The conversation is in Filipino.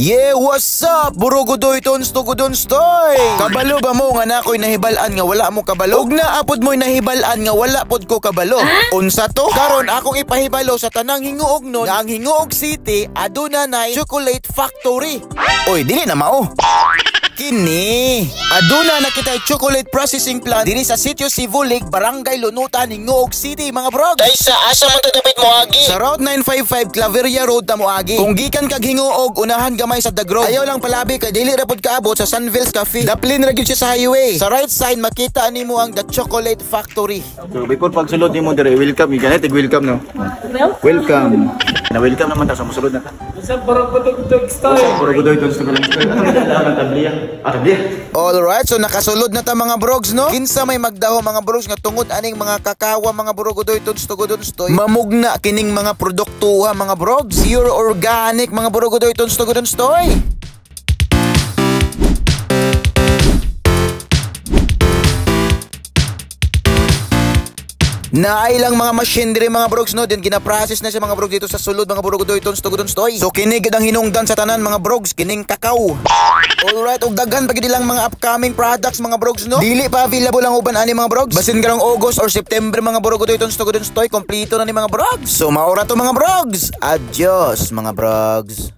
Yeah, what's up? Burugodoy tons tugudons toy. Kabalo ba mo nga nakoy nahibalan nga wala mo kabalo? Ug naapod mo'y nahibalan nga wala pod ko kabalo. Unsa to? Karon akong ipahibalo sa tanang hinguog nun nga ang Hinguog City aduna nay chocolate factory. Oy, dili na mao. Kini aduna na kita chocolate processing plant diri sa Sitio Sivulig, Barangay Lunutan, Hinguog City mga bro. Dai sa asa man tatapit mo agi? Sa Route 955 Claveria Road ta mo agi. Kung gikan kag Hinguog unahan gamay sa Dagrog. Ayaw lang palabi kay dili ra pod kaabot sa Sunville's Cafe. Daplin ra gyud siya sa highway. Sa right side makita nimo ang The Chocolate Factory. So before pagsulod nimo dire, welcome ganit welcome no. Welcome. Na welcome naman ta sa mosulod na ta. Sa Burugodoy style. Burugodoy tons to lang style. Tabliya. Tabliya. Alright, so nakasulod na ta mga brogs no. Kinsa may magdaho mga brogs nga tungod aning mga kakawa mga Burugodoy tons tugudons toy. Mamugna kining mga produktuha mga brogs. Pure organic mga Burugodoy tons tugudons toy. Naay lang mga machine diri mga brogs no, din gina-process na siya mga brogs dito sa sulod mga Burugodoy tons tugudons toy. So kini gid ang hinungdan sa tanan mga brogs, kining kakao. Alright, og daghan pa gid lang mga upcoming products mga brogs no. Dili pa available ang uban ani mga brogs. Basin karong August or September mga Burugodoy tons tugudons toy, kompleto na ni mga brogs. So maura to mga brogs. Adios mga brogs.